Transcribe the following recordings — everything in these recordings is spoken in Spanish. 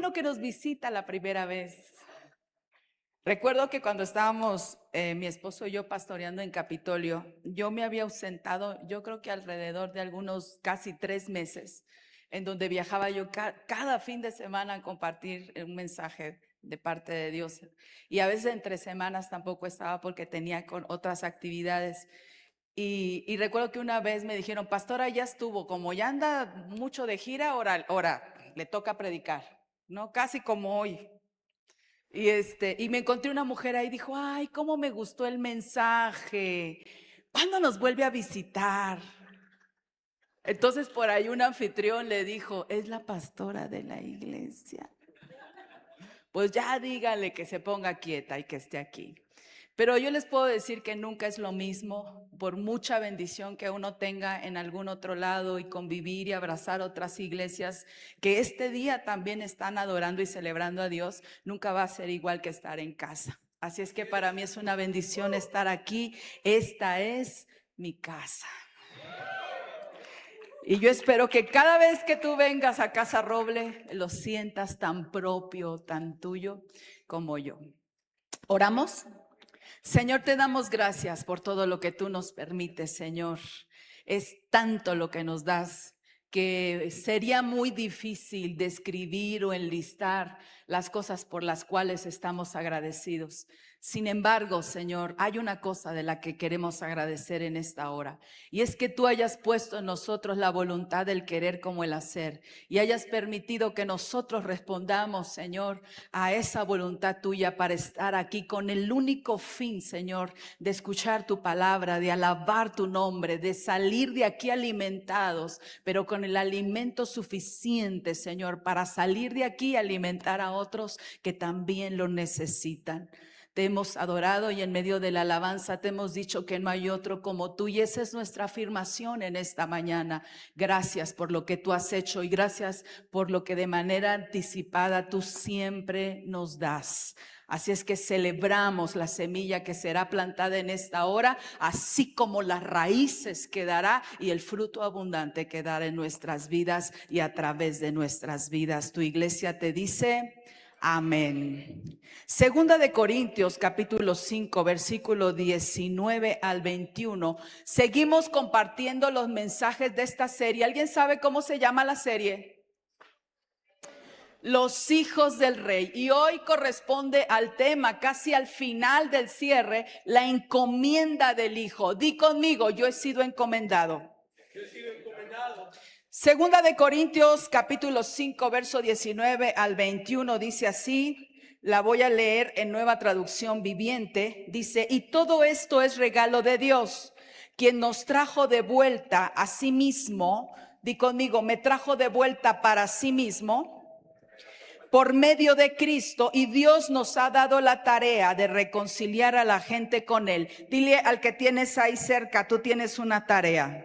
bueno que nos visita la primera vez. Recuerdo que cuando estábamos mi esposo y yo pastoreando en Capitolio, yo me había ausentado, yo creo que alrededor de algunos casi 3 meses, en donde viajaba yo cada fin de semana a compartir un mensaje de parte de Dios. Y a veces entre semanas tampoco estaba porque tenía con otras actividades. Y recuerdo que una vez me dijeron, pastora, ya estuvo, como ya anda mucho de gira, ahora le toca predicar, ¿no? Casi como hoy. Y me encontré una mujer ahí y dijo, ay, cómo me gustó el mensaje. ¿Cuándo nos vuelve a visitar? Entonces por ahí un anfitrión le dijo, es la pastora de la iglesia. Pues ya dígale que se ponga quieta y que esté aquí. Pero yo les puedo decir que nunca es lo mismo, por mucha bendición que uno tenga en algún otro lado y convivir y abrazar otras iglesias que este día también están adorando y celebrando a Dios, nunca va a ser igual que estar en casa. Así es que para mí es una bendición estar aquí. Esta es mi casa. Y yo espero que cada vez que tú vengas a Casa Roble, lo sientas tan propio, tan tuyo como yo. ¿Oramos? Señor, te damos gracias por todo lo que tú nos permites, Señor. Es tanto lo que nos das que sería muy difícil describir o enlistar las cosas por las cuales estamos agradecidos. Sin embargo, Señor, hay una cosa de la que queremos agradecer en esta hora, y es que tú hayas puesto en nosotros la voluntad del querer como el hacer, y hayas permitido que nosotros respondamos, Señor, a esa voluntad tuya para estar aquí con el único fin, Señor, de escuchar tu palabra, de alabar tu nombre, de salir de aquí alimentados, pero con el alimento suficiente, Señor, para salir de aquí y alimentar a otros que también lo necesitan. Te hemos adorado y en medio de la alabanza te hemos dicho que no hay otro como tú, y esa es nuestra afirmación en esta mañana. Gracias por lo que tú has hecho y gracias por lo que de manera anticipada tú siempre nos das. Así es que celebramos la semilla que será plantada en esta hora, así como las raíces que dará y el fruto abundante que dará en nuestras vidas y a través de nuestras vidas. Tu iglesia te dice amén. Segunda de Corintios capítulo 5 versículo 19 al 21. Seguimos compartiendo los mensajes de esta serie. ¿Alguien sabe cómo se llama la serie? Los hijos del rey. Y hoy corresponde al tema, casi al final del cierre, la encomienda del hijo. Di conmigo, yo he sido encomendado. Yo he sido encomendado. Segunda de Corintios capítulo 5 verso 19 al 21 dice así, la voy a leer en Nueva Traducción Viviente. Dice, y todo esto es regalo de Dios, quien nos trajo de vuelta a sí mismo. Di conmigo, me trajo de vuelta para sí mismo por medio de Cristo, y Dios nos ha dado la tarea de reconciliar a la gente con Él. Dile al que tienes ahí cerca, tú tienes una tarea.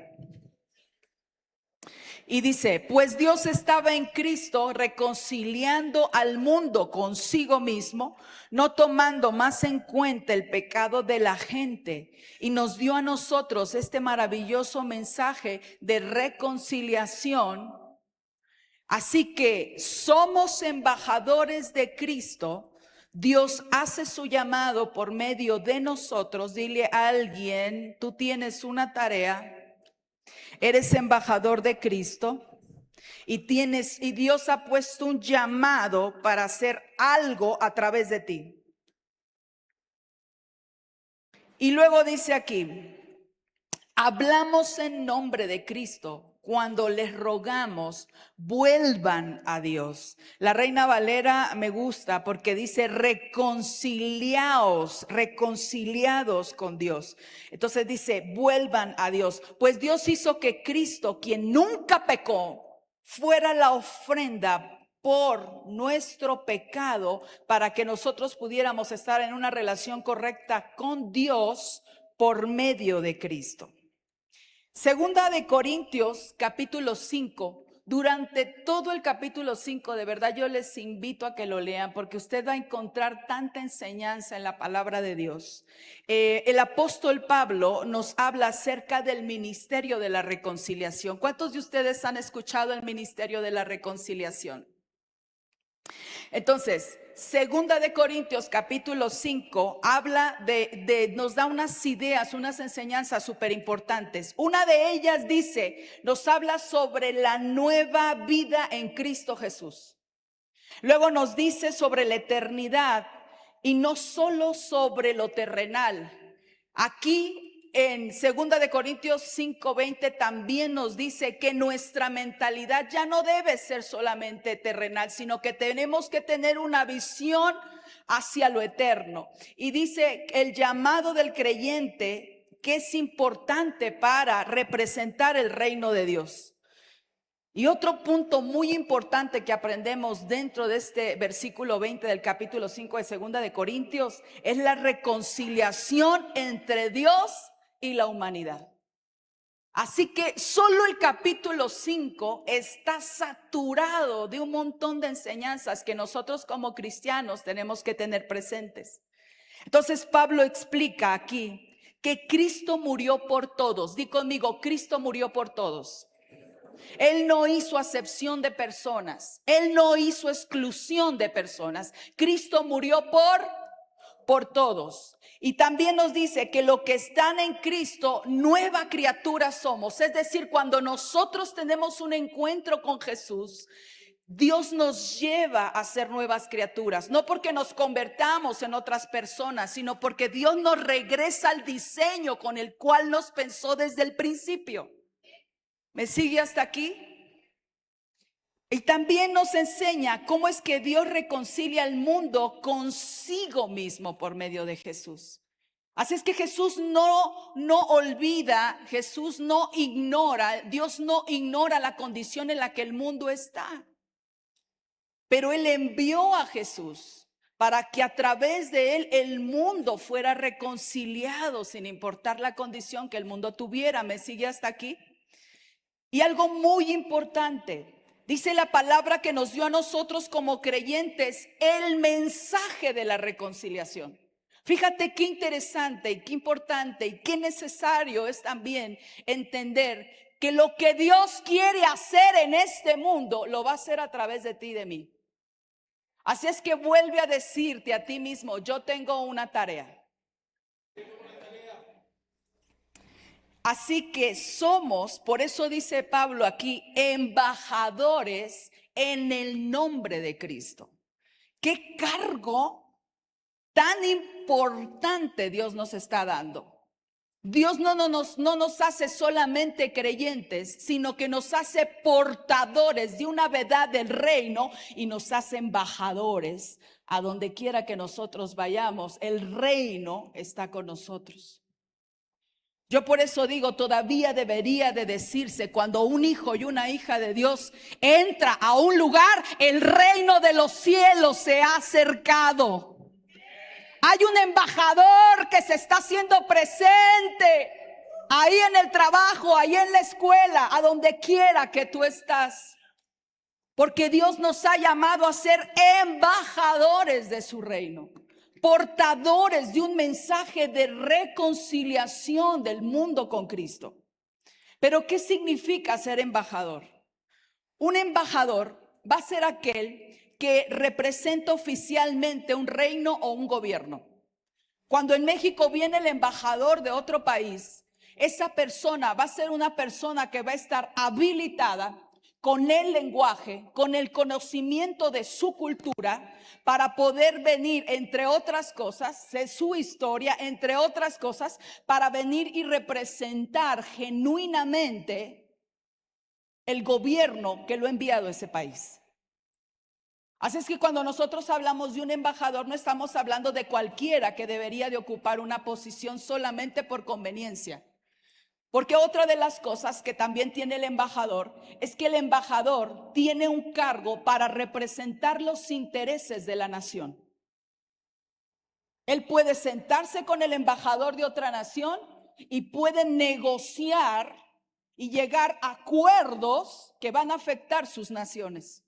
Y dice, pues Dios estaba en Cristo reconciliando al mundo consigo mismo, no tomando más en cuenta el pecado de la gente, y nos dio a nosotros este maravilloso mensaje de reconciliación. Así que somos embajadores de Cristo. Dios hace su llamado por medio de nosotros. Dile a alguien, tú tienes una tarea. Eres embajador de Cristo y Dios ha puesto un llamado para hacer algo a través de ti. Y luego dice aquí, hablamos en nombre de Cristo cuando les rogamos vuelvan a Dios. La Reina Valera me gusta porque dice reconciliados con Dios. Entonces dice vuelvan a Dios. Pues Dios hizo que Cristo, quien nunca pecó, fuera la ofrenda por nuestro pecado para que nosotros pudiéramos estar en una relación correcta con Dios por medio de Cristo. Segunda de Corintios, capítulo 5. Durante todo el capítulo 5, de verdad yo les invito a que lo lean porque usted va a encontrar tanta enseñanza en la palabra de Dios. El apóstol Pablo nos habla acerca del ministerio de la reconciliación. ¿Cuántos de ustedes han escuchado el ministerio de la reconciliación? Entonces, Segunda de Corintios capítulo 5 habla nos da unas ideas, unas enseñanzas súper importantes. Una de ellas dice, nos habla sobre la nueva vida en Cristo Jesús. Luego nos dice sobre la eternidad y no solo sobre lo terrenal. Aquí en 2 de Corintios 5:20 también nos dice que nuestra mentalidad ya no debe ser solamente terrenal, sino que tenemos que tener una visión hacia lo eterno. Y dice el llamado del creyente que es importante para representar el reino de Dios. Y otro punto muy importante que aprendemos dentro de este versículo 20 del capítulo 5 de 2 de Corintios es la reconciliación entre Dios y la humanidad. Así que solo el capítulo 5 está saturado de un montón de enseñanzas que nosotros como cristianos tenemos que tener presentes. Entonces Pablo explica aquí que Cristo murió por todos. Di conmigo, Cristo murió por todos. Él no hizo acepción de personas. Él no hizo exclusión de personas. Cristo murió por todos. Y también nos dice que los que están en Cristo, nueva criatura somos. Es decir, cuando nosotros tenemos un encuentro con Jesús, Dios nos lleva a ser nuevas criaturas. No porque nos convertamos en otras personas, sino porque Dios nos regresa al diseño con el cual nos pensó desde el principio. ¿Me sigue hasta aquí? Y también nos enseña cómo es que Dios reconcilia al mundo consigo mismo por medio de Jesús. Así es que Jesús no olvida, Jesús no ignora, Dios no ignora la condición en la que el mundo está. Pero Él envió a Jesús para que a través de Él el mundo fuera reconciliado sin importar la condición que el mundo tuviera. ¿Me sigue hasta aquí? Y algo muy importante, dice la palabra que nos dio a nosotros como creyentes el mensaje de la reconciliación. Fíjate qué interesante y qué importante y qué necesario es también entender que lo que Dios quiere hacer en este mundo lo va a hacer a través de ti y de mí. Así es que vuelve a decirte a ti mismo, yo tengo una tarea. Así que somos, por eso dice Pablo aquí, embajadores en el nombre de Cristo. ¿Qué cargo tan importante Dios nos está dando? Dios no nos hace solamente creyentes, sino que nos hace portadores de una verdad del reino y nos hace embajadores a donde quiera que nosotros vayamos. El reino está con nosotros. Yo por eso digo, todavía debería de decirse, cuando un hijo y una hija de Dios entra a un lugar, el reino de los cielos se ha acercado. Hay un embajador que se está haciendo presente ahí en el trabajo, ahí en la escuela, a donde quiera que tú estás. Porque Dios nos ha llamado a ser embajadores de su reino. Portadores de un mensaje de reconciliación del mundo con Cristo. Pero ¿qué significa ser embajador? Un embajador va a ser aquel que representa oficialmente un reino o un gobierno. Cuando en México viene el embajador de otro país, esa persona va a ser una persona que va a estar habilitada con el lenguaje, con el conocimiento de su cultura, para poder venir, entre otras cosas, de su historia, entre otras cosas, para venir y representar genuinamente el gobierno que lo ha enviado a ese país. Así es que cuando nosotros hablamos de un embajador, no estamos hablando de cualquiera que debería de ocupar una posición solamente por conveniencia. Porque otra de las cosas que también tiene el embajador es que el embajador tiene un cargo para representar los intereses de la nación. Él puede sentarse con el embajador de otra nación y puede negociar y llegar a acuerdos que van a afectar sus naciones.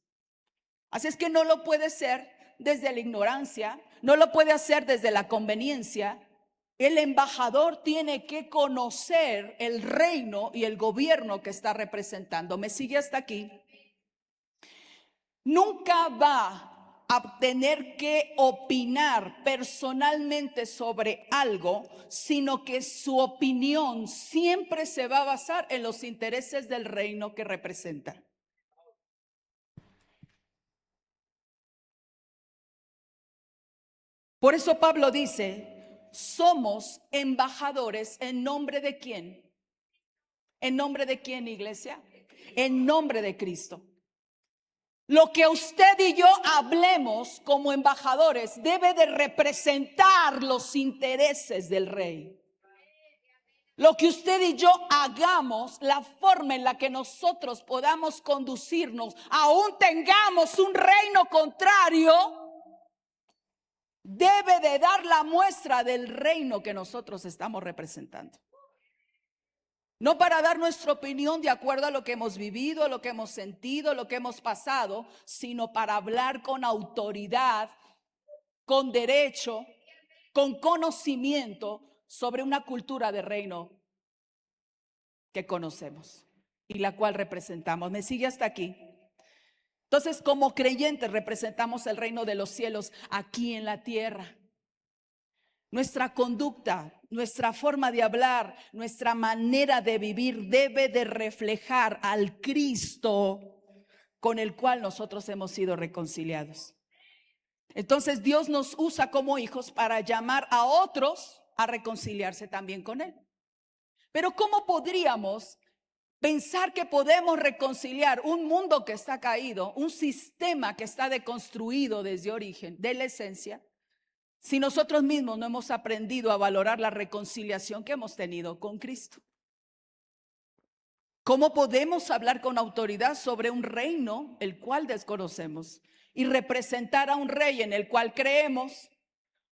Así es que no lo puede hacer desde la ignorancia, no lo puede hacer desde la conveniencia. El embajador tiene que conocer el reino y el gobierno que está representando. ¿Me sigue hasta aquí? Nunca va a tener que opinar personalmente sobre algo, sino que su opinión siempre se va a basar en los intereses del reino que representa. Por eso Pablo dice, somos embajadores ¿en nombre de quién? ¿En nombre de quién, iglesia? En nombre de Cristo. Lo que usted y yo hablemos como embajadores debe de representar los intereses del rey. Lo que usted y yo hagamos, la forma en la que nosotros podamos conducirnos, aún tengamos un reino contrario, debe de dar la muestra del reino que nosotros estamos representando. No para dar nuestra opinión de acuerdo a lo que hemos vivido, lo que hemos sentido, lo que hemos pasado, sino para hablar con autoridad, con derecho, con conocimiento sobre una cultura de reino que conocemos y la cual representamos. ¿Me sigue hasta aquí? Entonces, como creyentes representamos el reino de los cielos aquí en la tierra. Nuestra conducta, nuestra forma de hablar, nuestra manera de vivir debe de reflejar al Cristo con el cual nosotros hemos sido reconciliados. Entonces Dios nos usa como hijos para llamar a otros a reconciliarse también con Él. Pero ¿cómo podríamos pensar que podemos reconciliar un mundo que está caído, un sistema que está deconstruido desde origen, de la esencia, si nosotros mismos no hemos aprendido a valorar la reconciliación que hemos tenido con Cristo? ¿Cómo podemos hablar con autoridad sobre un reino el cual desconocemos y representar a un rey en el cual creemos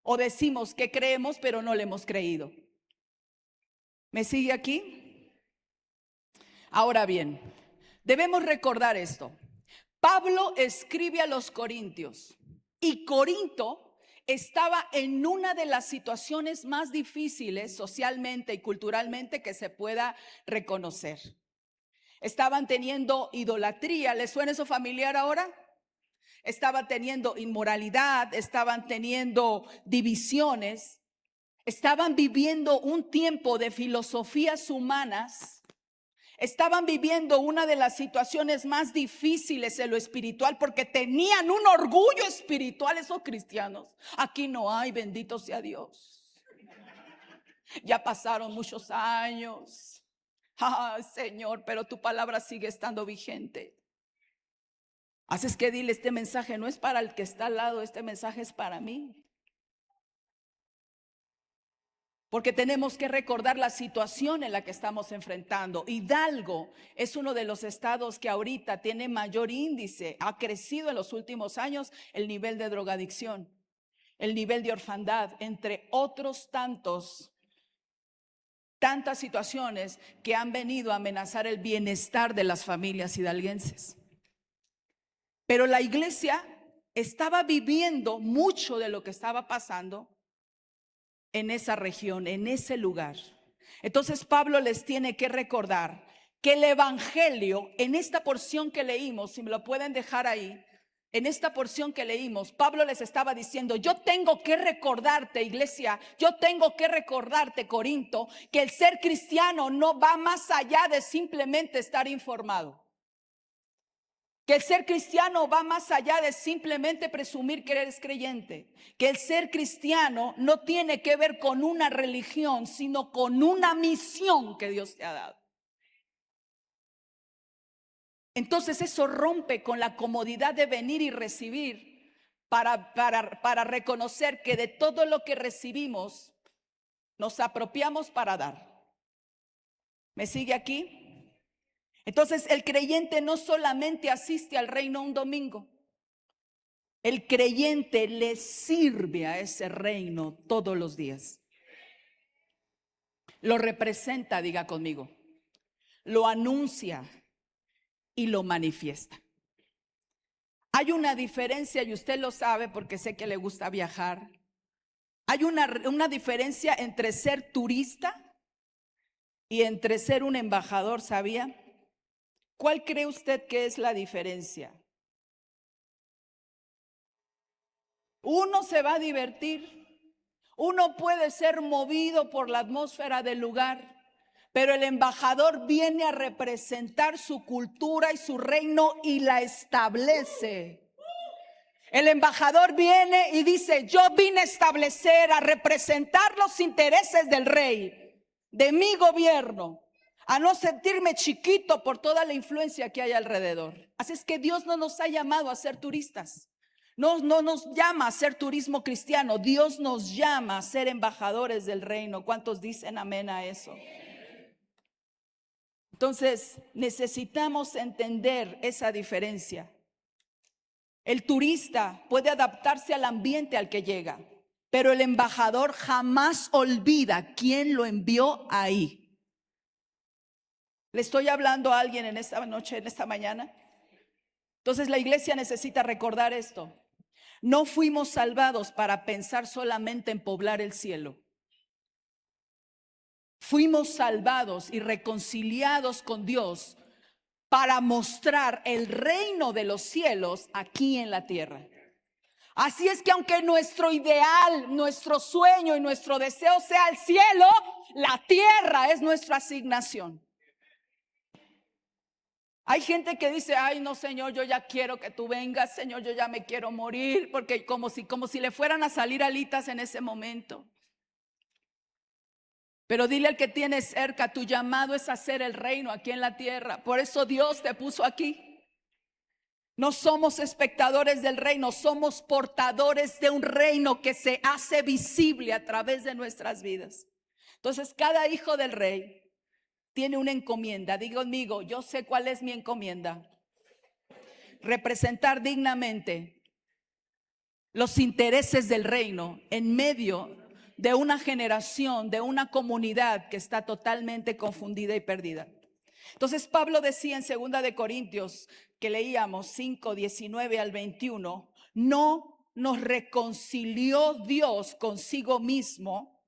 o decimos que creemos pero no le hemos creído? ¿Me sigue aquí? Ahora bien, debemos recordar esto. Pablo escribe a los corintios y Corinto estaba en una de las situaciones más difíciles socialmente y culturalmente que se pueda reconocer. Estaban teniendo idolatría. ¿Les suena eso familiar ahora? Estaban teniendo inmoralidad, estaban teniendo divisiones, estaban viviendo un tiempo de filosofías humanas. Estaban viviendo una de las situaciones más difíciles en lo espiritual porque tenían un orgullo espiritual esos cristianos. Aquí no hay, bendito sea Dios. Ya pasaron muchos años. Señor, pero tu palabra sigue estando vigente. Así es que dile, este mensaje no es para el que está al lado, este mensaje es para mí. Porque tenemos que recordar la situación en la que estamos enfrentando. Hidalgo es uno de los estados que ahorita tiene mayor índice. Ha crecido en los últimos años el nivel de drogadicción, el nivel de orfandad, entre otros tantas situaciones que han venido a amenazar el bienestar de las familias hidalguenses. Pero la iglesia estaba viviendo mucho de lo que estaba pasando en esa región, en ese lugar. Entonces Pablo les tiene que recordar que el evangelio, en esta porción que leímos, si me lo pueden dejar ahí, en esta porción que leímos, Pablo les estaba diciendo, yo tengo que recordarte, iglesia, yo tengo que recordarte, Corinto, que el ser cristiano no va más allá de simplemente estar informado. Que el ser cristiano va más allá de simplemente presumir que eres creyente. Que el ser cristiano no tiene que ver con una religión, sino con una misión que Dios te ha dado. Entonces eso rompe con la comodidad de venir y recibir para reconocer que de todo lo que recibimos nos apropiamos para dar. ¿Me sigue aquí? Entonces el creyente no solamente asiste al reino un domingo. El creyente le sirve a ese reino todos los días. Lo representa, diga conmigo. Lo anuncia y lo manifiesta. Hay una diferencia, y usted lo sabe porque sé que le gusta viajar. Hay una diferencia entre ser turista y entre ser un embajador, ¿sabía? ¿Cuál cree usted que es la diferencia? Uno se va a divertir, uno puede ser movido por la atmósfera del lugar, pero el embajador viene a representar su cultura y su reino y la establece. El embajador viene y dice: yo vine a establecer, a representar los intereses del rey, de mi gobierno, a no sentirme chiquito por toda la influencia que hay alrededor. Así es que Dios no nos ha llamado a ser turistas. No nos llama a ser turismo cristiano. Dios nos llama a ser embajadores del reino. ¿Cuántos dicen amén a eso? Entonces, necesitamos entender esa diferencia. El turista puede adaptarse al ambiente al que llega, pero el embajador jamás olvida quién lo envió ahí. ¿Le estoy hablando a alguien en esta noche, en esta mañana? Entonces la iglesia necesita recordar esto. No fuimos salvados para pensar solamente en poblar el cielo. Fuimos salvados y reconciliados con Dios para mostrar el reino de los cielos aquí en la tierra. Así es que aunque nuestro ideal, nuestro sueño y nuestro deseo sea el cielo, la tierra es nuestra asignación. Hay gente que dice: ay no, Señor, yo ya quiero que tú vengas, Señor, yo ya me quiero morir, porque como si le fueran a salir alitas en ese momento. Pero dile al que tienes cerca: tu llamado es hacer el reino aquí en la tierra. Por eso Dios te puso aquí. No somos espectadores del reino, somos portadores de un reino que se hace visible a través de nuestras vidas. Entonces, cada hijo del rey tiene una encomienda. Diga conmigo: yo sé cuál es mi encomienda. Representar dignamente los intereses del reino en medio de una generación, de una comunidad que está totalmente confundida y perdida. Entonces Pablo decía en 2 de Corintios, que leíamos 5, 19 al 21, no nos reconcilió Dios consigo mismo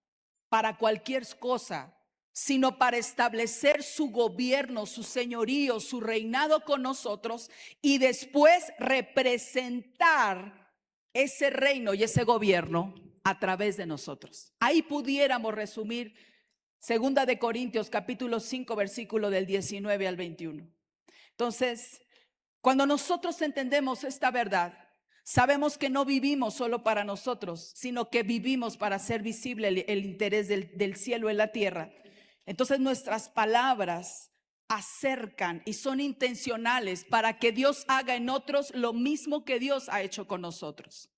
para cualquier cosa, sino para establecer su gobierno, su señorío, su reinado con nosotros, y después representar ese reino y ese gobierno a través de nosotros. Ahí pudiéramos resumir 2 de Corintios capítulo 5 versículo del 19 al 21. Entonces, cuando nosotros entendemos esta verdad, sabemos que no vivimos solo para nosotros, sino que vivimos para hacer visible el interés del cielo en la tierra. Entonces nuestras palabras acercan y son intencionales para que Dios haga en otros lo mismo que Dios ha hecho con nosotros.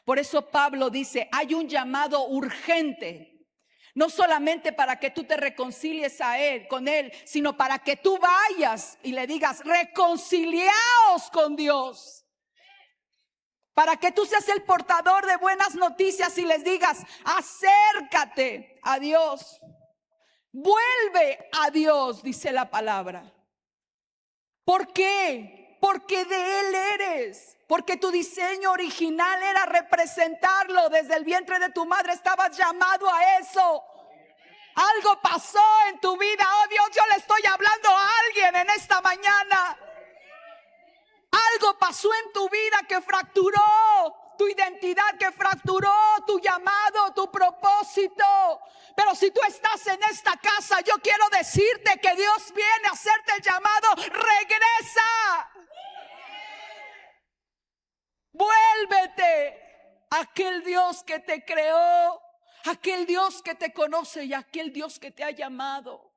Por eso Pablo dice: hay un llamado urgente. No solamente para que tú te reconcilies con Él, sino para que tú vayas y le digas: reconciliaos con Dios. Para que tú seas el portador de buenas noticias y les digas: acércate a Dios. Vuelve a Dios, dice la palabra. ¿Por qué? Porque de Él eres. Porque tu diseño original era representarlo. Desde el vientre de tu madre estabas llamado a eso. Algo pasó en tu vida. Oh Dios, yo le estoy hablando a alguien en esta mañana. Algo pasó en tu vida que fracturó tu identidad, que fracturó tu llamado, tu propósito. Pero si tú estás en esta casa, yo quiero decirte que Dios viene a hacerte el llamado. Regresa. Vuélvete a aquel Dios que te creó, aquel Dios que te conoce y aquel Dios que te ha llamado.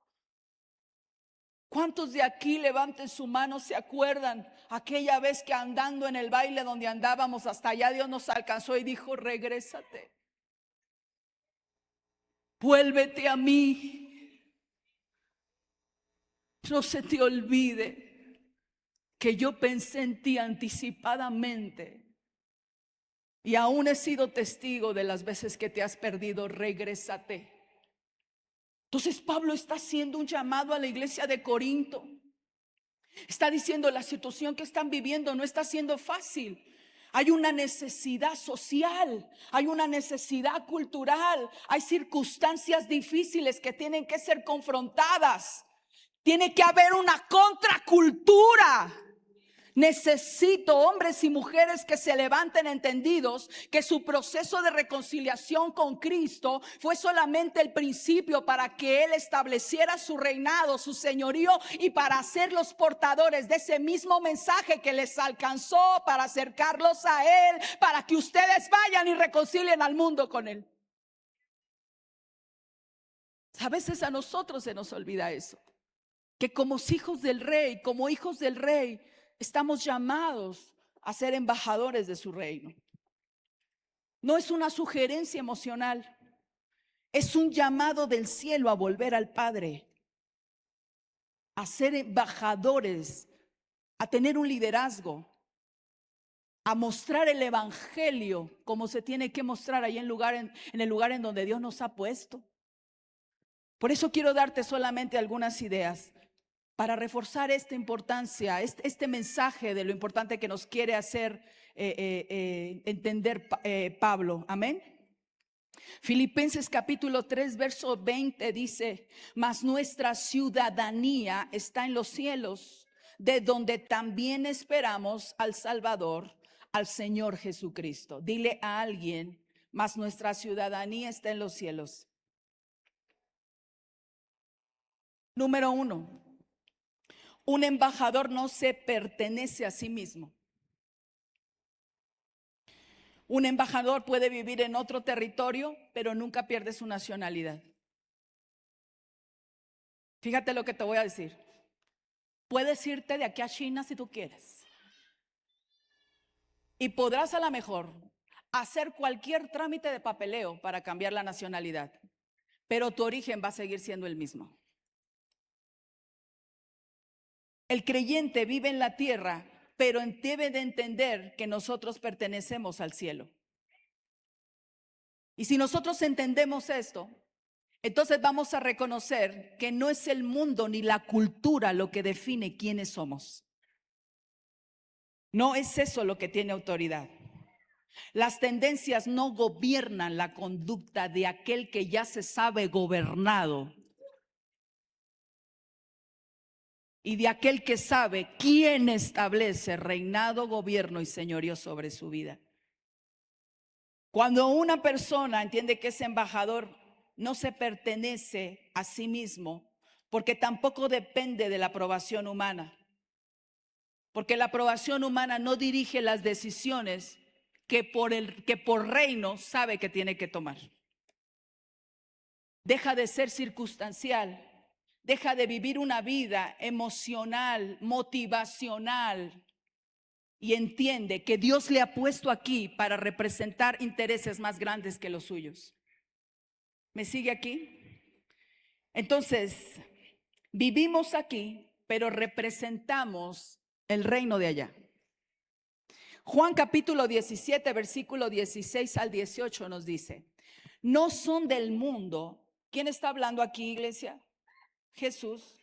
¿Cuántos de aquí, levanten su mano, se acuerdan aquella vez que andando en el baile donde andábamos hasta allá, Dios nos alcanzó y dijo: regrésate, vuélvete a mí? No se te olvide que yo pensé en ti anticipadamente y aún he sido testigo de las veces que te has perdido. Regrésate. Entonces Pablo está haciendo un llamado a la iglesia de Corinto. Está diciendo: la situación que están viviendo no está siendo fácil. Hay una necesidad social, hay una necesidad cultural, hay circunstancias difíciles que tienen que ser confrontadas. Tiene que haber una contracultura. Necesito hombres y mujeres que se levanten entendidos que su proceso de reconciliación con Cristo fue solamente el principio para que Él estableciera su reinado, su señorío, y para ser los portadores de ese mismo mensaje que les alcanzó, para acercarlos a Él, para que ustedes vayan y reconcilien al mundo con Él. A veces a nosotros se nos olvida eso, que como hijos del Rey, como hijos del Rey, estamos llamados a ser embajadores de su reino. No es una sugerencia emocional, es un llamado del cielo a volver al Padre, a ser embajadores, a tener un liderazgo, a mostrar el evangelio como se tiene que mostrar ahí en el lugar en donde Dios nos ha puesto. Por eso quiero darte solamente algunas ideas para reforzar esta importancia, este mensaje de lo importante que nos quiere hacer entender Pablo. Amén. Filipenses capítulo 3 verso 20 dice: mas nuestra ciudadanía está en los cielos, de donde también esperamos al Salvador, al Señor Jesucristo. Dile a alguien: mas nuestra ciudadanía está en los cielos. Número 1. Un embajador no se pertenece a sí mismo. Un embajador puede vivir en otro territorio, pero nunca pierde su nacionalidad. Fíjate lo que te voy a decir. Puedes irte de aquí a China si tú quieres. Y podrás a lo mejor hacer cualquier trámite de papeleo para cambiar la nacionalidad, pero tu origen va a seguir siendo el mismo. El creyente vive en la tierra, pero debe de entender que nosotros pertenecemos al cielo. Y si nosotros entendemos esto, entonces vamos a reconocer que no es el mundo ni la cultura lo que define quiénes somos. No es eso lo que tiene autoridad. Las tendencias no gobiernan la conducta de aquel que ya se sabe gobernado y de aquel que sabe quién establece reinado, gobierno y señorío sobre su vida. Cuando una persona entiende que es embajador, no se pertenece a sí mismo, porque tampoco depende de la aprobación humana. Porque la aprobación humana no dirige las decisiones que por reino sabe que tiene que tomar. Deja de ser circunstancial, deja de vivir una vida emocional, motivacional, y entiende que Dios le ha puesto aquí para representar intereses más grandes que los suyos. ¿Me sigue aquí? Entonces, vivimos aquí, pero representamos el reino de allá. Juan capítulo 17, versículo 16 al 18 nos dice: no son del mundo. ¿Quién está hablando aquí, iglesia? Jesús.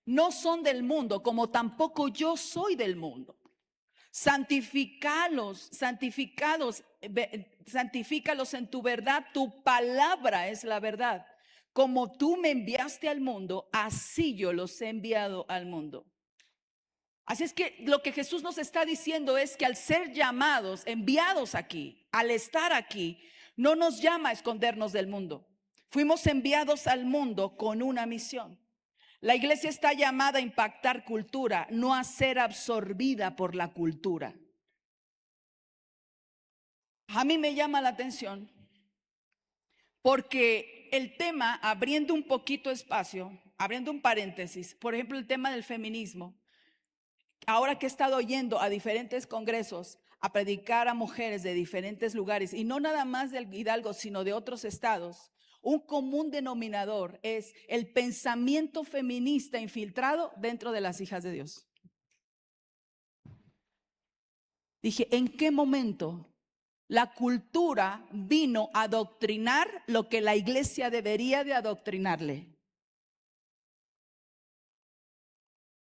No son del mundo, como tampoco yo soy del mundo. Santifícalos en tu verdad, tu palabra es la verdad. Como tú me enviaste al mundo, así yo los he enviado al mundo. Así es que lo que Jesús nos está diciendo es que al ser llamados, enviados aquí, al estar aquí, no nos llama a escondernos del mundo. Fuimos enviados al mundo con una misión. La iglesia está llamada a impactar cultura, no a ser absorbida por la cultura. A mí me llama la atención porque el tema, abriendo un poquito espacio, abriendo un paréntesis, por ejemplo, el tema del feminismo, ahora que he estado yendo a diferentes congresos a predicar a mujeres de diferentes lugares, y no nada más de Hidalgo, sino de otros estados, un común denominador es el pensamiento feminista infiltrado dentro de las hijas de Dios. Dije, ¿en qué momento la cultura vino a adoctrinar lo que la iglesia debería de adoctrinarle?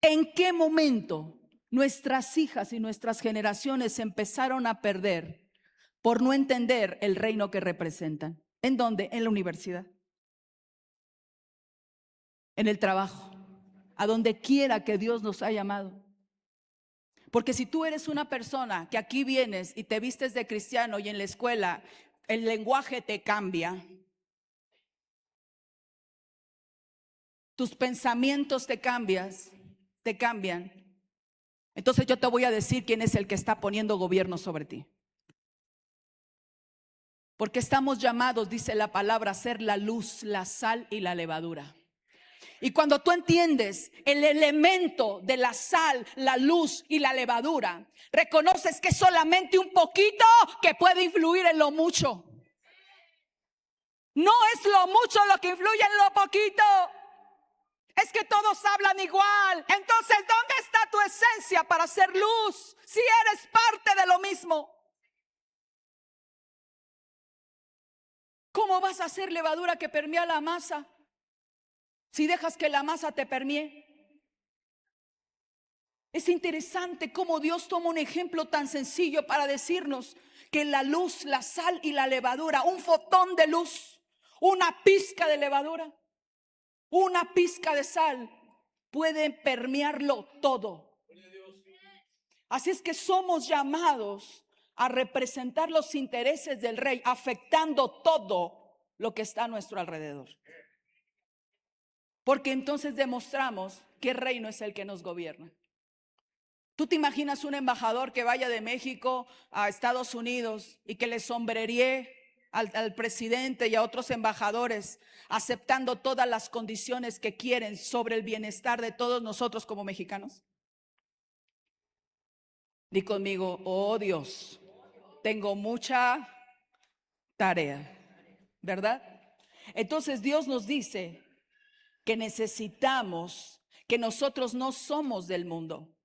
¿En qué momento nuestras hijas y nuestras generaciones empezaron a perder por no entender el reino que representan? ¿En dónde? En la universidad, en el trabajo, a donde quiera que Dios nos ha llamado. Porque si tú eres una persona que aquí vienes y te vistes de cristiano y en la escuela el lenguaje te cambia, tus pensamientos te cambian, entonces yo te voy a decir quién es el que está poniendo gobierno sobre ti. Porque estamos llamados, dice la palabra, a ser la luz, la sal y la levadura. Y cuando tú entiendes el elemento de la sal, la luz y la levadura, reconoces que es solamente un poquito que puede influir en lo mucho. No es lo mucho lo que influye en lo poquito. Es que todos hablan igual. Entonces, ¿dónde está tu esencia para hacer luz si eres parte de lo mismo? ¿Cómo vas a hacer levadura que permea la masa si dejas que la masa te permee? Es interesante cómo Dios toma un ejemplo tan sencillo para decirnos que la luz, la sal y la levadura, un fotón de luz, una pizca de levadura, una pizca de sal, pueden permearlo todo. Así es que somos llamados a representar los intereses del rey, afectando todo lo que está a nuestro alrededor. Porque entonces demostramos que el reino es el que nos gobierna. ¿Tú te imaginas un embajador que vaya de México a Estados Unidos y que le sombreríe al presidente y a otros embajadores, aceptando todas las condiciones que quieren sobre el bienestar de todos nosotros como mexicanos? Di conmigo: oh Dios, tengo mucha tarea, ¿verdad? Entonces Dios nos dice que necesitamos, que nosotros no somos del mundo,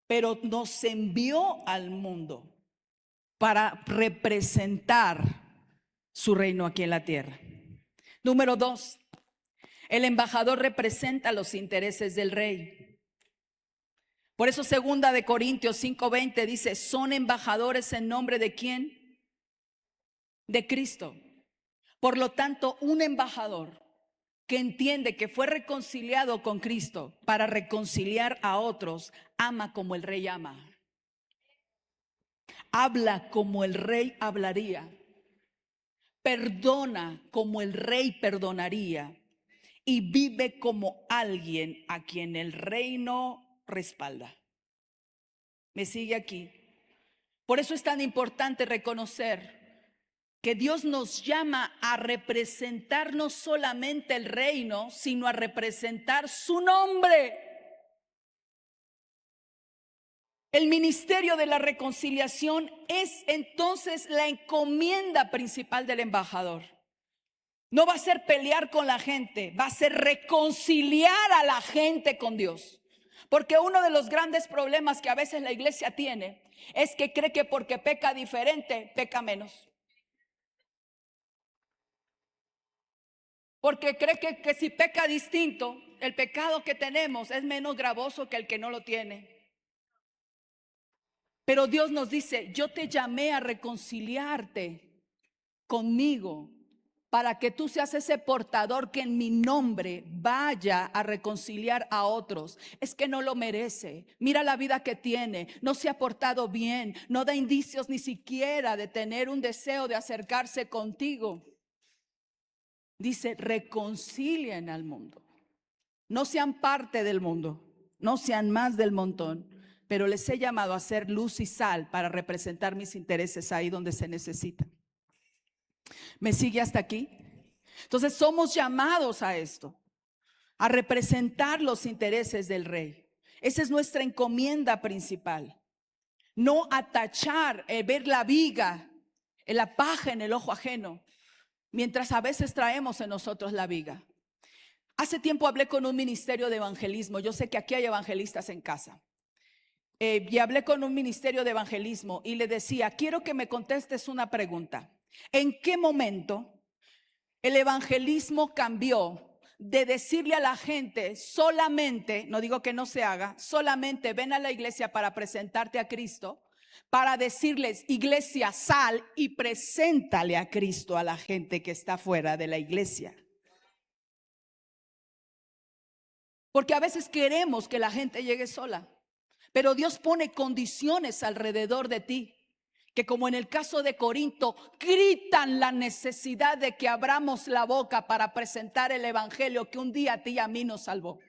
pero nos envió al mundo para representar su reino aquí en la tierra. Número 2, el embajador representa los intereses del rey. Por eso 2 Corintios 5:20 dice: son embajadores en nombre de ¿quién? De Cristo. Por lo tanto, un embajador que entiende que fue reconciliado con Cristo para reconciliar a otros, ama como el rey ama. Habla como el rey hablaría. Perdona como el rey perdonaría. Y vive como alguien a quien el reino respalda. ¿Me sigue aquí? Por eso es tan importante reconocer que Dios nos llama a representar no solamente el reino, sino a representar su nombre. El ministerio de la reconciliación es entonces la encomienda principal del embajador. No va a ser pelear con la gente, va a ser reconciliar a la gente con Dios. Porque uno de los grandes problemas que a veces la iglesia tiene es que cree que porque peca diferente, peca menos. Porque cree que si peca distinto, el pecado que tenemos es menos gravoso que el que no lo tiene. Pero Dios nos dice: yo te llamé a reconciliarte conmigo para que tú seas ese portador que en mi nombre vaya a reconciliar a otros. Es que no lo merece. Mira la vida que tiene, no se ha portado bien, no da indicios ni siquiera de tener un deseo de acercarse contigo. Dice: reconcilien al mundo. No sean parte del mundo, no sean más del montón, pero les he llamado a ser luz y sal para representar mis intereses ahí donde se necesitan. ¿Me sigue hasta aquí? Entonces somos llamados a esto, a representar los intereses del rey. Esa es nuestra encomienda principal. No atachar, ver la viga, la paja en el ojo ajeno, mientras a veces traemos en nosotros la viga. Hace tiempo hablé con un ministerio de evangelismo. Yo sé que aquí hay evangelistas en casa. Y hablé con un ministerio de evangelismo y le decía: quiero que me contestes una pregunta. ¿En qué momento el evangelismo cambió de decirle a la gente solamente, no digo que no se haga, solamente ven a la iglesia para presentarte a Cristo, para decirles: iglesia, sal y preséntale a Cristo a la gente que está fuera de la iglesia? Porque a veces queremos que la gente llegue sola, Pero Dios pone condiciones alrededor de ti, que como en el caso de Corinto, gritan la necesidad de que abramos la boca para presentar el evangelio que un día a ti y a mí nos salvó.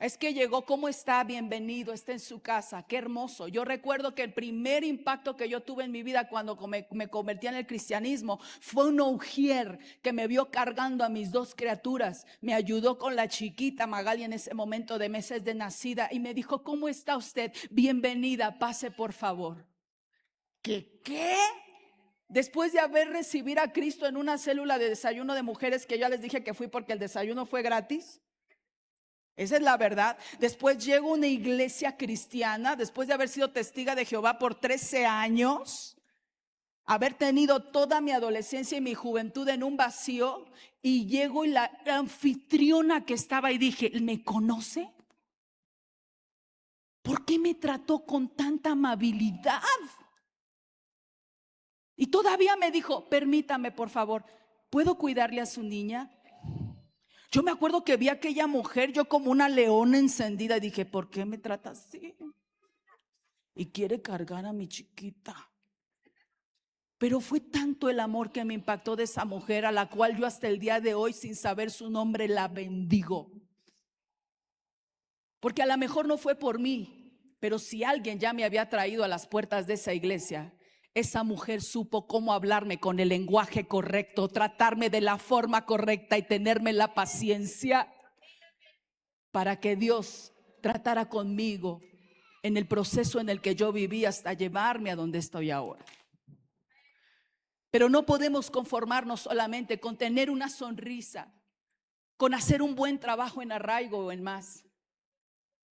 Es que llegó, ¿cómo está? Bienvenido, está en su casa, qué hermoso. Yo recuerdo que el primer impacto que yo tuve en mi vida cuando me convertí en el cristianismo fue una mujer que me vio cargando a mis 2 criaturas. Me ayudó con la chiquita Magali en ese momento de meses de nacida y me dijo, ¿cómo está usted? Bienvenida, pase por favor. ¿Qué? Después de haber recibido a Cristo en una célula de desayuno de mujeres que ya les dije que fui porque el desayuno fue gratis. Esa es la verdad. Después llego a una iglesia cristiana, después de haber sido testiga de Jehová por 13 años, haber tenido toda mi adolescencia y mi juventud en un vacío, y llego y la anfitriona que estaba ahí dije, ¿me conoce? ¿Por qué me trató con tanta amabilidad? Y todavía me dijo, permítame por favor, ¿puedo cuidarle a su niña? Yo me acuerdo que vi a aquella mujer, yo como una leona encendida, y dije, ¿por qué me trata así? Y quiere cargar a mi chiquita. Pero fue tanto el amor que me impactó de esa mujer, a la cual yo hasta el día de hoy, sin saber su nombre, la bendigo. Porque a lo mejor no fue por mí, pero si alguien ya me había traído a las puertas de esa iglesia, esa mujer supo cómo hablarme con el lenguaje correcto, tratarme de la forma correcta y tenerme la paciencia para que Dios tratara conmigo en el proceso en el que yo viví hasta llevarme a donde estoy ahora. Pero no podemos conformarnos solamente con tener una sonrisa, con hacer un buen trabajo en arraigo o en más,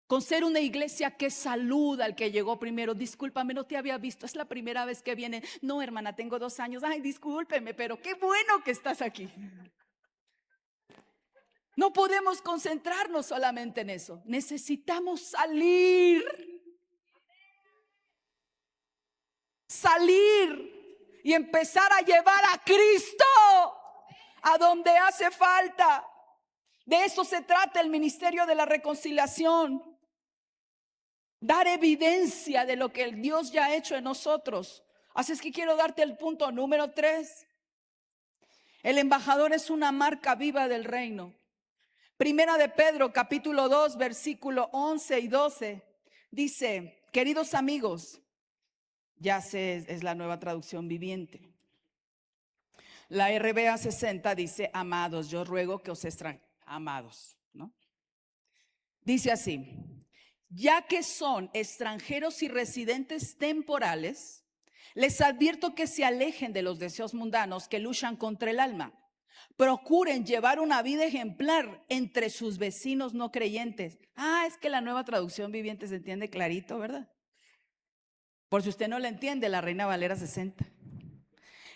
con ser una iglesia que saluda al que llegó primero. Discúlpame, no te había visto, es la primera vez que viene. No, hermana, tengo 2 años. Ay, discúlpeme, pero qué bueno que estás aquí. No podemos concentrarnos solamente en eso. Necesitamos salir y empezar a llevar a Cristo a donde hace falta. De eso se trata el ministerio de la reconciliación. Dar evidencia de lo que el Dios ya ha hecho en nosotros. Así es que quiero darte el punto número 3. El embajador es una marca viva del reino. Primera de Pedro, capítulo 2, versículo 11 y 12. Dice, queridos amigos, ya sé, es la nueva traducción viviente. La RBA 60 dice, amados, yo ruego que os amados, ¿no? Dice así, ya que son extranjeros y residentes temporales, les advierto que se alejen de los deseos mundanos que luchan contra el alma. Procuren llevar una vida ejemplar entre sus vecinos no creyentes. Es que la nueva traducción viviente se entiende clarito, ¿verdad? Por si usted no la entiende, la Reina Valera 60.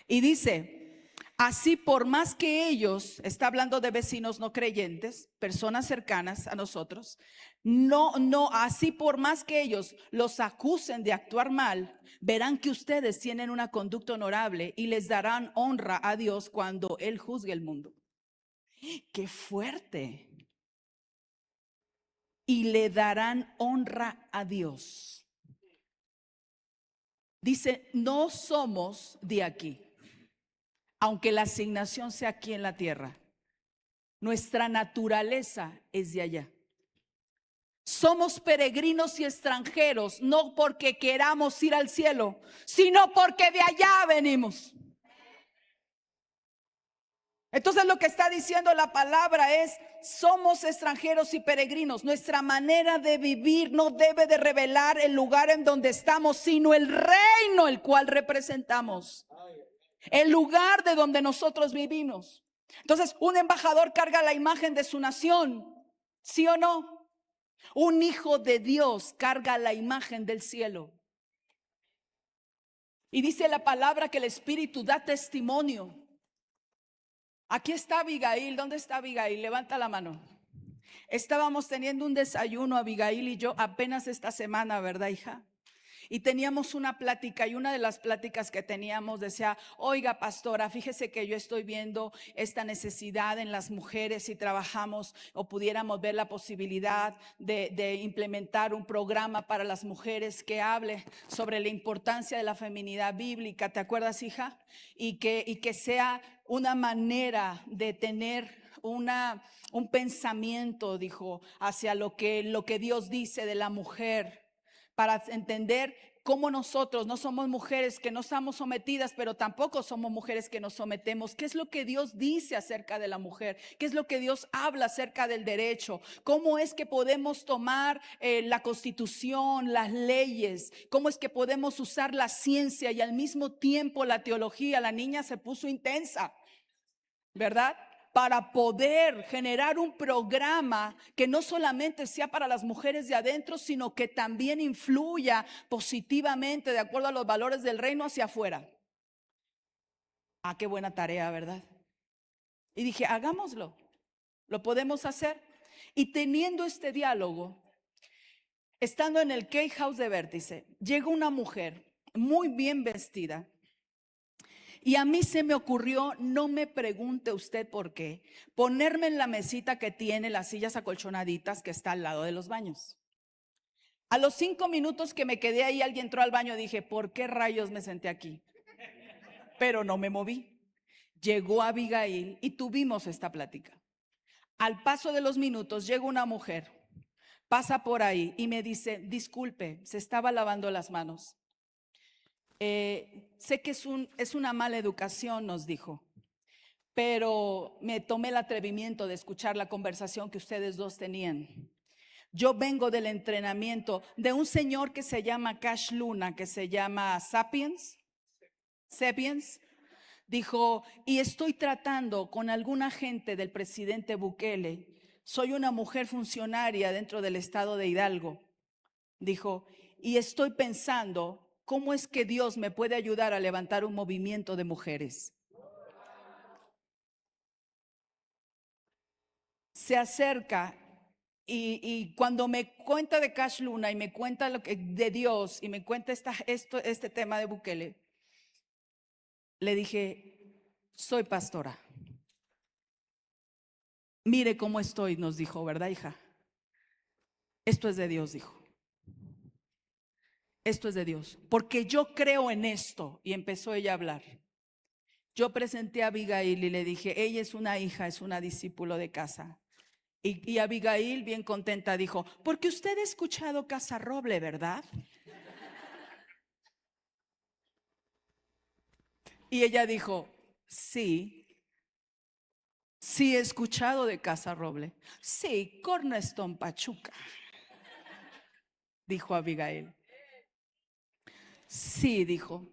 Y dice, así por más que ellos, está hablando de vecinos no creyentes, personas cercanas a nosotros, así por más que ellos los acusen de actuar mal, verán que ustedes tienen una conducta honorable y les darán honra a Dios cuando Él juzgue el mundo. ¡Qué fuerte! Y le darán honra a Dios. Dice, no somos de aquí, aunque la asignación sea aquí en la tierra. Nuestra naturaleza es de allá. Somos peregrinos y extranjeros, no porque queramos ir al cielo, sino porque de allá venimos. Entonces lo que está diciendo la palabra es, somos extranjeros y peregrinos. Nuestra manera de vivir no debe de revelar el lugar en donde estamos, sino el reino el cual representamos. El lugar de donde nosotros vivimos. Entonces, un embajador carga la imagen de su nación, ¿sí o no? Un hijo de Dios carga la imagen del cielo. Y dice la palabra que el Espíritu da testimonio. Aquí está Abigail. ¿Dónde está Abigail? Levanta la mano. Estábamos teniendo un desayuno, Abigail y yo, apenas esta semana, ¿verdad, hija? y teníamos una plática, y una de las pláticas que teníamos decía: oiga, pastora, fíjese que yo estoy viendo esta necesidad en las mujeres y trabajamos o pudiéramos ver la posibilidad de implementar un programa para las mujeres que hable sobre la importancia de la feminidad bíblica. ¿Te acuerdas, hija? Y que sea una manera de tener un pensamiento, dijo, hacia lo que Dios dice de la mujer, para entender cómo nosotros no somos mujeres que no estamos sometidas, pero tampoco somos mujeres que nos sometemos. ¿Qué es lo que Dios dice acerca de la mujer? ¿Qué es lo que Dios habla acerca del derecho? ¿Cómo es que podemos tomar la Constitución, las leyes? ¿Cómo es que podemos usar la ciencia y al mismo tiempo la teología? La niña se puso intensa, ¿verdad? Para poder generar un programa que no solamente sea para las mujeres de adentro, sino que también influya positivamente de acuerdo a los valores del reino hacia afuera. Ah, qué buena tarea, ¿verdad? Y dije, hagámoslo, lo podemos hacer. Y teniendo este diálogo, estando en el Key House de Vértice, llegó una mujer muy bien vestida. Y a mí se me ocurrió, no me pregunte usted por qué, ponerme en la mesita que tiene las sillas acolchonaditas que está al lado de los baños. A los 5 minutos que me quedé ahí, alguien entró al baño, dije, ¿por qué rayos me senté aquí? Pero no me moví. Llegó Abigail y tuvimos esta plática. Al paso de los minutos llega una mujer, pasa por ahí y me dice, disculpe, se estaba lavando las manos. Sé que es una mala educación, nos dijo, pero me tomé el atrevimiento de escuchar la conversación que ustedes dos tenían. Yo vengo del entrenamiento de un señor que se llama Cash Luna, que se llama Sapiens. Dijo, y estoy tratando con alguna gente del presidente Bukele. Soy una mujer funcionaria dentro del estado de Hidalgo. Dijo, y estoy pensando cómo es que Dios me puede ayudar a levantar un movimiento de mujeres. Se acerca y cuando me cuenta de Cash Luna y me cuenta de Dios y me cuenta este tema de Bukele, le dije, soy pastora. Mire cómo estoy, nos dijo, ¿verdad, hija? Esto es de Dios, dijo. Esto es de Dios, porque yo creo en esto. Y empezó ella a hablar. Yo presenté a Abigail y le dije, ella es una hija, es una discípulo de casa. Y Abigail, bien contenta, dijo, porque usted ha escuchado Casa Roble, ¿verdad? Y ella dijo, sí he escuchado de Casa Roble. Sí, Cornerstone Pachuca, dijo Abigail. Sí, dijo,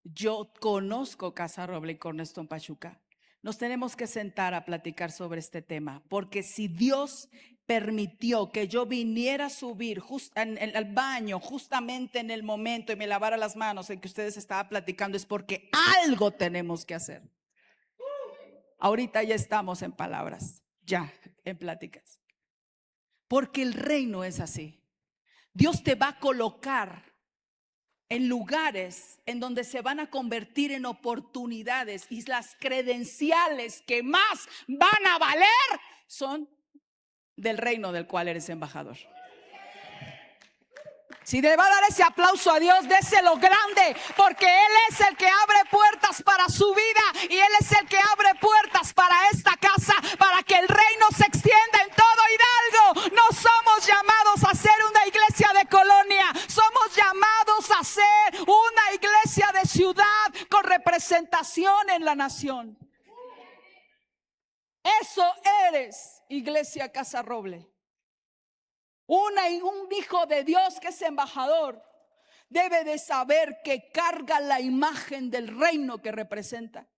yo conozco Casa Roble y Cornerstone Pachuca. Nos tenemos que sentar a platicar sobre este tema, porque si Dios permitió que yo viniera a subir al baño justamente en el momento y me lavara las manos en que ustedes estaban platicando, es porque algo tenemos que hacer. Ahorita ya estamos en palabras, ya en pláticas, porque el reino es así. Dios te va a colocar en lugares en donde se van a convertir en oportunidades, y las credenciales que más van a valer son del reino del cual eres embajador. Si le va a dar ese aplauso a Dios, déselo grande, porque Él es el que abre puertas para su vida y Él es el que abre puertas para esta casa, para que el reino se extienda en todo Hidalgo. No somos llamados a ser una iglesia de colonia, somos llamados a ser una iglesia de ciudad con representación en la nación. Eso eres, Iglesia Casa Roble. Un hijo de Dios que es embajador debe de saber que carga la imagen del reino que representa.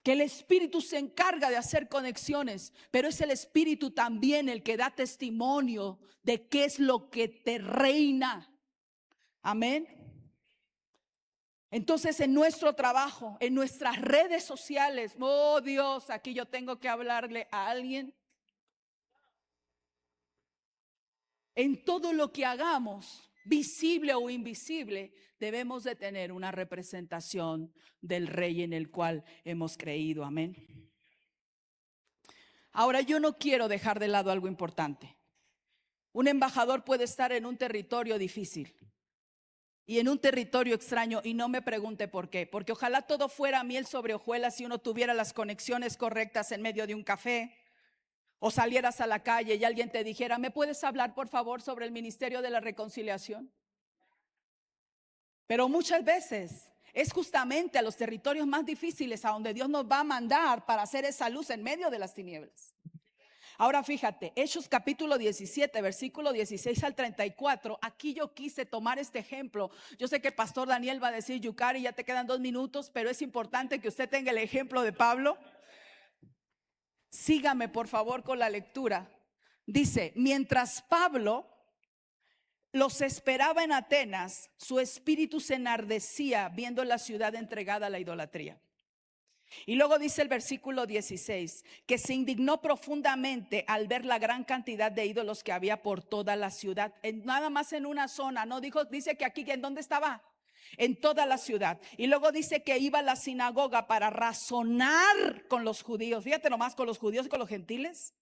Que el Espíritu se encarga de hacer conexiones, pero es el Espíritu también el que da testimonio de qué es lo que te reina. Amén. Entonces, en nuestro trabajo, en nuestras redes sociales, oh Dios, aquí yo tengo que hablarle a alguien. En todo lo que hagamos, visible o invisible, debemos de tener una representación del Rey en el cual hemos creído. Amén. Ahora, yo no quiero dejar de lado algo importante. Un embajador puede estar en un territorio difícil y en un territorio extraño, y no me pregunte por qué, porque ojalá todo fuera miel sobre hojuelas y uno tuviera las conexiones correctas en medio de un café, o salieras a la calle y alguien te dijera: ¿me puedes hablar por favor sobre el ministerio de la reconciliación? Pero muchas veces es justamente a los territorios más difíciles a donde Dios nos va a mandar para hacer esa luz en medio de las tinieblas. Ahora fíjate, Hechos capítulo 17, versículo 16 al 34. Aquí yo quise tomar este ejemplo. Yo sé que Pastor Daniel va a decir: Yucari, ya te quedan 2 minutos, pero es importante que usted tenga el ejemplo de Pablo. Sígame por favor con la lectura. Dice: mientras Pablo los esperaba en Atenas, su espíritu se enardecía viendo la ciudad entregada a la idolatría. Y luego dice el versículo 16, que se indignó profundamente al ver la gran cantidad de ídolos que había por toda la ciudad. Nada más en una zona, no dijo, dice que aquí, ¿en dónde estaba? En toda la ciudad. Y luego dice que iba a la sinagoga para razonar con los judíos. Fíjate nomás, con los judíos y con los gentiles.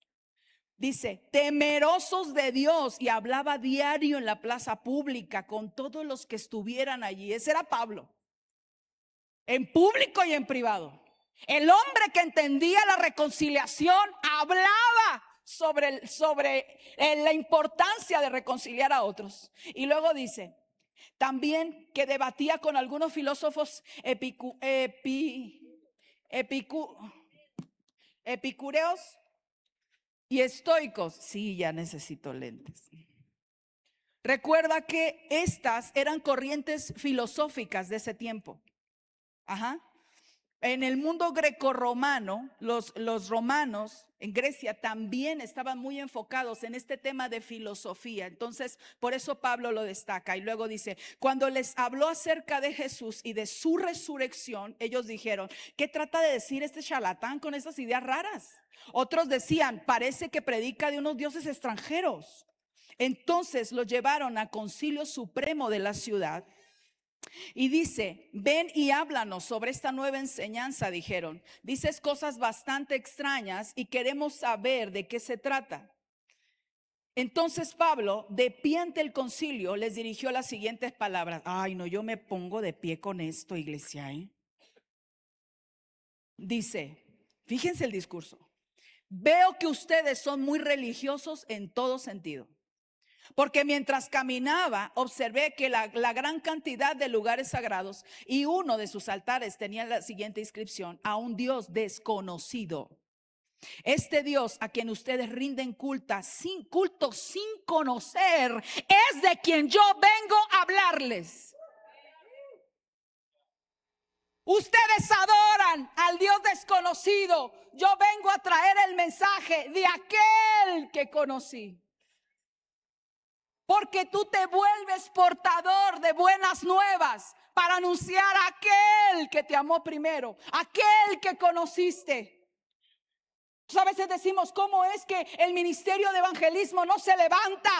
Dice, temerosos de Dios, y hablaba diario en la plaza pública con todos los que estuvieran allí. Ese era Pablo, en público y en privado. El hombre que entendía la reconciliación hablaba sobre la importancia de reconciliar a otros. Y luego dice también que debatía con algunos filósofos epicureos y estoicos. Sí, ya necesito lentes. Recuerda que estas eran corrientes filosóficas de ese tiempo. Ajá. En el mundo grecorromano, los romanos en Grecia también estaban muy enfocados en este tema de filosofía. Entonces, por eso Pablo lo destaca. Y luego dice, cuando les habló acerca de Jesús y de su resurrección, ellos dijeron: ¿qué trata de decir este charlatán con esas ideas raras? Otros decían: parece que predica de unos dioses extranjeros. Entonces los llevaron al concilio supremo de la ciudad. Y dice: ven y háblanos sobre esta nueva enseñanza, dijeron. Dices cosas bastante extrañas y queremos saber de qué se trata. Entonces Pablo, de pie ante el concilio, les dirigió las siguientes palabras. Ay, no, yo me pongo de pie con esto, iglesia, ¿eh? Dice, fíjense el discurso: veo que ustedes son muy religiosos en todo sentido. Porque mientras caminaba, observé que la gran cantidad de lugares sagrados y uno de sus altares tenía la siguiente inscripción: a un Dios desconocido. Este Dios a quien ustedes rinden culto sin conocer, es de quien yo vengo a hablarles. Ustedes adoran al Dios desconocido. Yo vengo a traer el mensaje de aquel que conocí. Porque tú te vuelves portador de buenas nuevas para anunciar a aquel que te amó primero, aquel que conociste. A veces decimos: ¿cómo es que el ministerio de evangelismo no se levanta?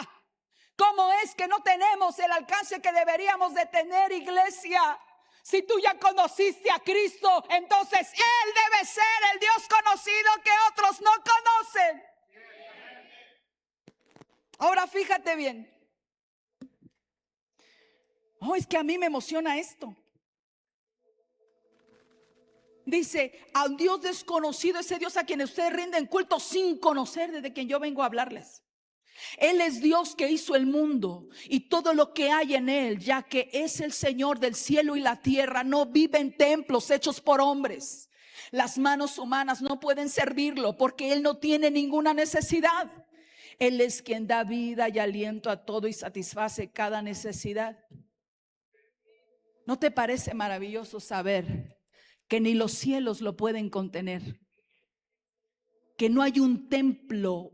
¿Cómo es que no tenemos el alcance que deberíamos de tener, iglesia? Si tú ya conociste a Cristo, entonces Él debe ser el Dios conocido que otros no conocen. Ahora fíjate bien. Oh, es que a mí me emociona esto. Dice: a un Dios desconocido, ese Dios a quien ustedes rinden culto sin conocer, desde quien yo vengo a hablarles. Él es Dios que hizo el mundo y todo lo que hay en él, ya que es el Señor del cielo y la tierra. No vive en templos hechos por hombres. Las manos humanas no pueden servirlo porque Él no tiene ninguna necesidad. Él es quien da vida y aliento a todo y satisface cada necesidad. ¿No te parece maravilloso saber que ni los cielos lo pueden contener? Que no hay un templo,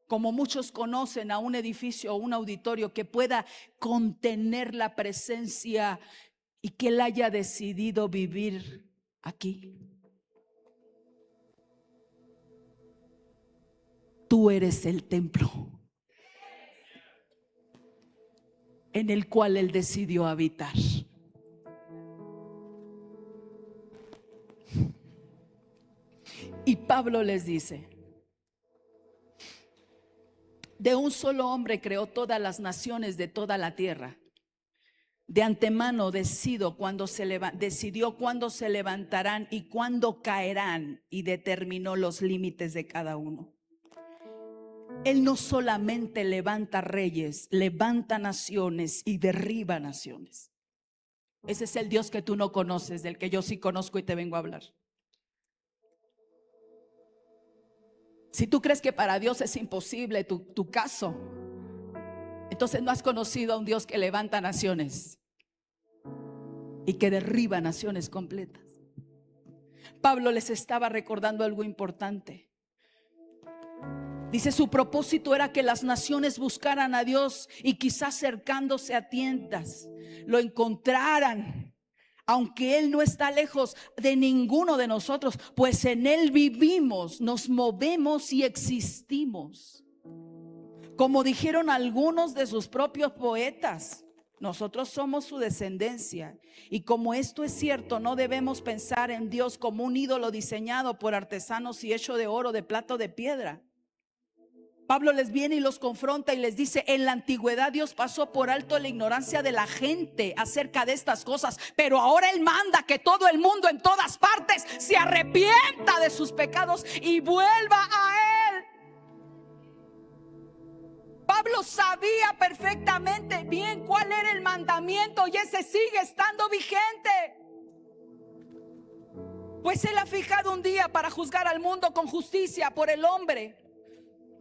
como muchos conocen, a un edificio o un auditorio que pueda contener la presencia y que Él haya decidido vivir aquí. Tú eres el templo. en el cual Él decidió habitar. Y Pablo les dice: de un solo hombre creó todas las naciones de toda la tierra. De antemano decidió cuándo se levantarán y cuándo caerán, y determinó los límites de cada uno. Él no solamente levanta reyes, levanta naciones y derriba naciones. Ese es el Dios que tú no conoces, del que yo sí conozco y te vengo a hablar. Si tú crees que para Dios es imposible tu caso, entonces no has conocido a un Dios que levanta naciones y que derriba naciones completas. Pablo les estaba recordando algo importante. Dice: su propósito era que las naciones buscaran a Dios y quizás acercándose a tientas lo encontraran, aunque Él no está lejos de ninguno de nosotros, pues en Él vivimos, nos movemos y existimos. Como dijeron algunos de sus propios poetas, nosotros somos su descendencia. Y como esto es cierto, no debemos pensar en Dios como un ídolo diseñado por artesanos y hecho de oro, de plata o de piedra. Pablo les viene y los confronta y les dice: en la antigüedad Dios pasó por alto la ignorancia de la gente acerca de estas cosas, pero ahora Él manda que todo el mundo en todas partes se arrepienta de sus pecados y vuelva a Él. Pablo sabía perfectamente bien cuál era el mandamiento y ese sigue estando vigente. Pues Él ha fijado un día para juzgar al mundo con justicia por el hombre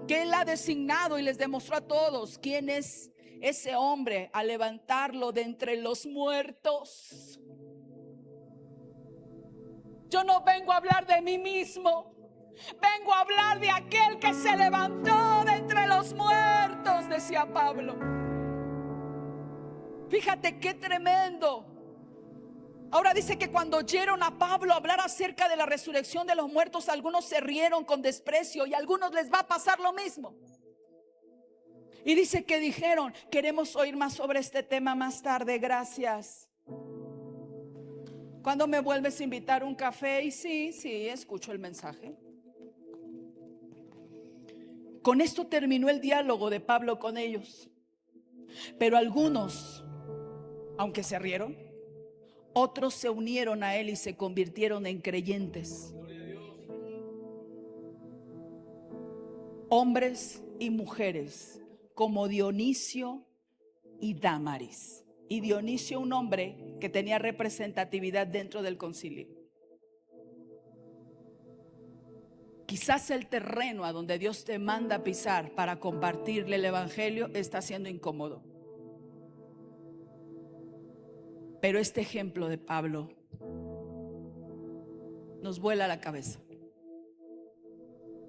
que Él ha designado, y les demostró a todos quién es ese hombre al levantarlo de entre los muertos. Yo no vengo a hablar de mí mismo, vengo a hablar de aquel que se levantó de entre los muertos, decía Pablo. Fíjate qué tremendo. Ahora dice que cuando oyeron a Pablo hablar acerca de la resurrección de los muertos, algunos se rieron con desprecio y a algunos les va a pasar lo mismo. Y dice que dijeron: queremos oír más sobre este tema más tarde, gracias. ¿Cuándo me vuelves a invitar un café? Y sí, escucho el mensaje. Con esto terminó el diálogo de Pablo con ellos. Pero algunos, aunque se rieron, otros se unieron a él y se convirtieron en creyentes. Hombres y mujeres como Dionisio y Dámaris. Y Dionisio, un hombre que tenía representatividad dentro del concilio. Quizás el terreno a donde Dios te manda pisar para compartirle el evangelio está siendo incómodo. Pero este ejemplo de Pablo nos vuela la cabeza,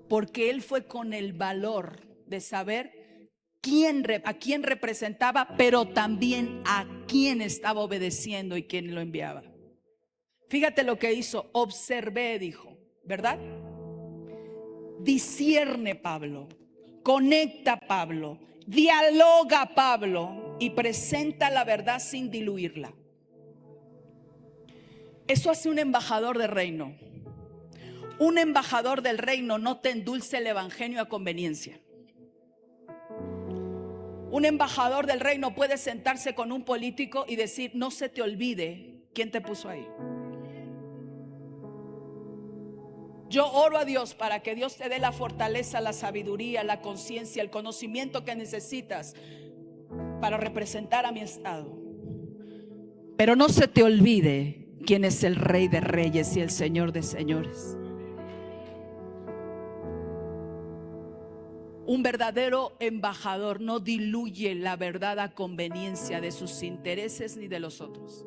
porque él fue con el valor de saber a quién representaba, pero también a quién estaba obedeciendo y quién lo enviaba. Fíjate lo que hizo: observé, dijo, ¿verdad? Discierne Pablo, conecta Pablo, dialoga Pablo y presenta la verdad sin diluirla. Eso hace un embajador del reino. Un embajador del reino no te endulce el evangelio a conveniencia. Un embajador del reino puede sentarse con un político y decir: no se te olvide quién te puso ahí. Yo oro a Dios para que Dios te dé la fortaleza, la sabiduría, la conciencia, el conocimiento que necesitas para representar a mi estado. Pero no se te olvide quién es el Rey de Reyes y el Señor de Señores. Un verdadero embajador no diluye la verdad a conveniencia de sus intereses ni de los otros.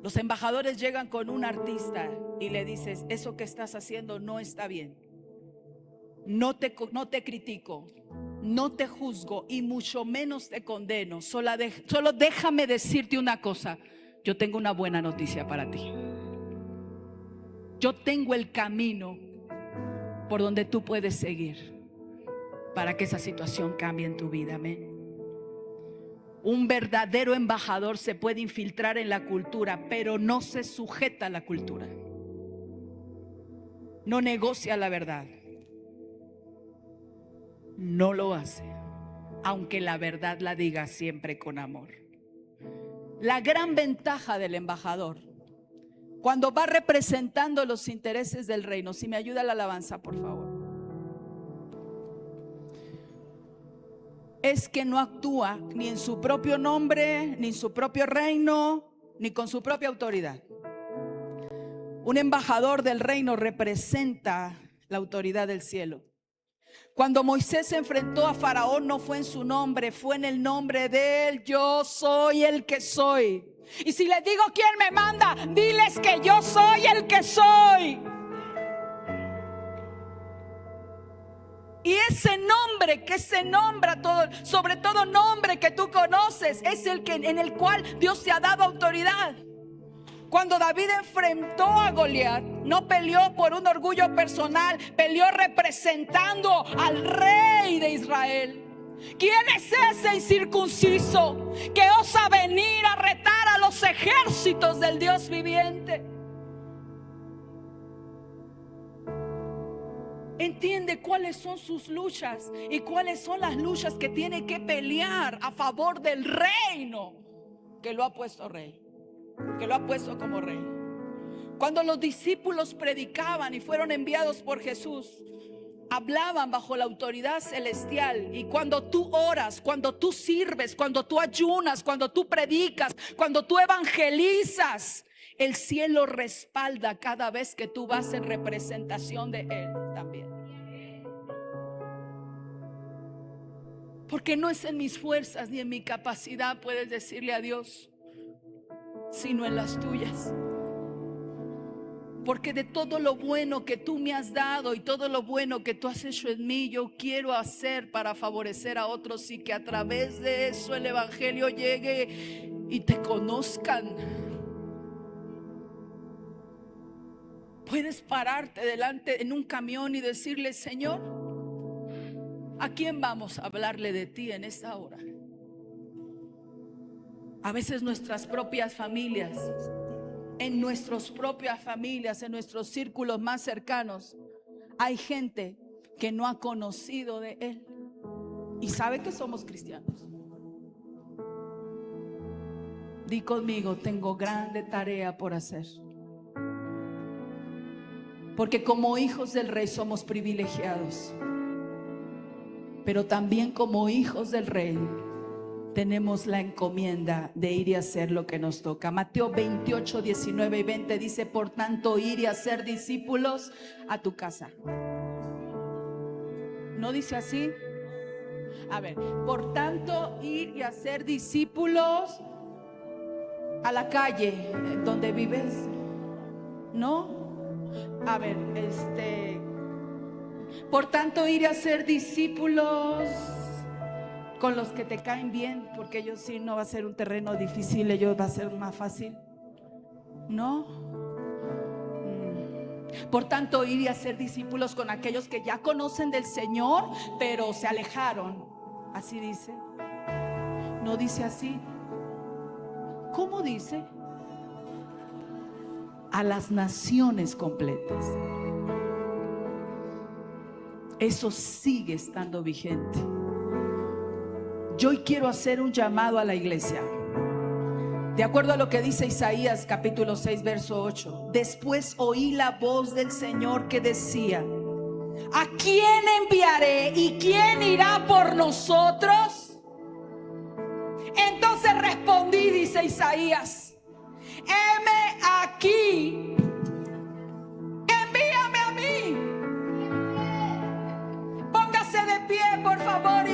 Los embajadores llegan con un artista y le dices: eso que estás haciendo no está bien. No te critico, no te juzgo y mucho menos te condeno. Solo déjame decirte una cosa: yo tengo una buena noticia para ti. Yo tengo el camino por donde tú puedes seguir para que esa situación cambie en tu vida. Amén. Un verdadero embajador se puede infiltrar en la cultura, pero no se sujeta a la cultura. No negocia la verdad. No lo hace, aunque la verdad la diga siempre con amor. La gran ventaja del embajador, cuando va representando los intereses del reino, si me ayuda la alabanza, por favor, es que no actúa ni en su propio nombre, ni en su propio reino, ni con su propia autoridad. Un embajador del reino representa la autoridad del cielo. Cuando Moisés se enfrentó a Faraón, no fue en su nombre, fue en el nombre de él. Yo soy el que soy. Y si les digo quién me manda, diles que yo soy el que soy. Y ese nombre que se nombra todo, sobre todo nombre que tú conoces, es el que, en el cual Dios te ha dado autoridad. Cuando David enfrentó a Goliat, no peleó por un orgullo personal, peleó representando al rey de Israel. ¿Quién es ese incircunciso que osa venir a retar a los ejércitos del Dios viviente? Entiende cuáles son sus luchas y cuáles son las luchas que tiene que pelear a favor del reino que lo ha puesto rey, que lo ha puesto como rey. Cuando los discípulos predicaban y fueron enviados por Jesús, hablaban bajo la autoridad celestial. Y cuando tú oras, cuando tú sirves, cuando tú ayunas, cuando tú predicas, cuando tú evangelizas, el cielo respalda cada vez que tú vas en representación de Él también. Porque no es en mis fuerzas ni en mi capacidad, puedes decirle a Dios, sino en las tuyas. Porque de todo lo bueno que tú me has dado y todo lo bueno que tú has hecho en mí, yo quiero hacer para favorecer a otros y que a través de eso el evangelio llegue y te conozcan. Puedes pararte delante en un camión y decirle, Señor, ¿a quién vamos a hablarle de ti en esta hora? A veces nuestras propias familias, en nuestras propias familias, en nuestros círculos más cercanos, hay gente que no ha conocido de Él y sabe que somos cristianos. Di conmigo, tengo grande tarea por hacer. Porque como hijos del Rey somos privilegiados, pero también como hijos del Rey tenemos la encomienda de ir y hacer lo que nos toca. Mateo 28, 19 y 20 dice, por tanto, ir y hacer discípulos a tu casa. ¿No dice así? A ver, por tanto, ir y hacer discípulos a la calle donde vives. ¿No? A ver, por tanto, ir a ser discípulos con los que te caen bien, porque ellos sí no va a ser un terreno difícil, ellos va a ser más fácil. ¿No? Por tanto, ir y hacer discípulos con aquellos que ya conocen del Señor, pero se alejaron. Así dice. No dice así. ¿Cómo dice? A las naciones completas. Eso sigue estando vigente. Yo hoy quiero hacer un llamado a la iglesia. De acuerdo a lo que dice Isaías capítulo 6 verso 8. Después oí la voz del Señor que decía, ¿a quién enviaré y quién irá por nosotros? Entonces respondí, dice Isaías, heme aquí, envíame a mí. Póngase de pie, por favor, y